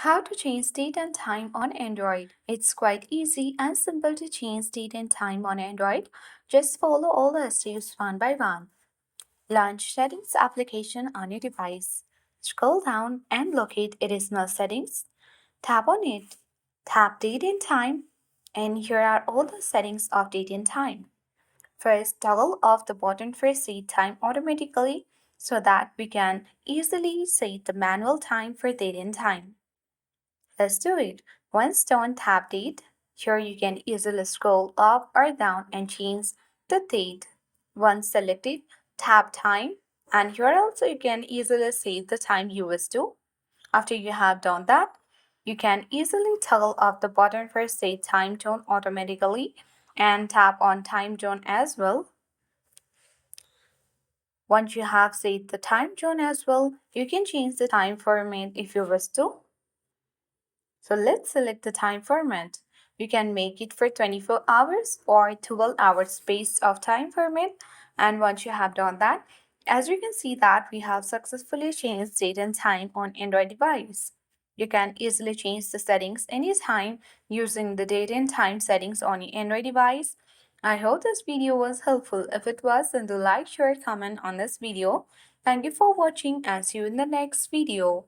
How to change date and time on Android. It's quite easy and simple to change date and time on Android. Just follow all the steps one by one. Launch Settings application on your device. Scroll down and locate Additional Settings. Tap on it. Tap Date and Time. And here are all the settings of date and time. First, toggle off the button for Set Time automatically so that we can easily set the manual time for date and time. Let's do it. Once done, tap date. Here you can easily scroll up or down and change the date. Once selected, tap time, and here also you can easily save the time you wish to. After you have done that, you can easily toggle off the button for set time zone automatically and tap on time zone as well. Once you have set the time zone as well, you can change the time format if you wish to. So let's select the time format. You can make it for 24 hours or 12 hours space of time format. And once you have done that, as you can see that we have successfully changed date and time on Android device. You can easily change the settings anytime using the date and time settings on your Android device. I hope this video was helpful. If it was, then do like, share, comment on this video. Thank you for watching and see you in the next video.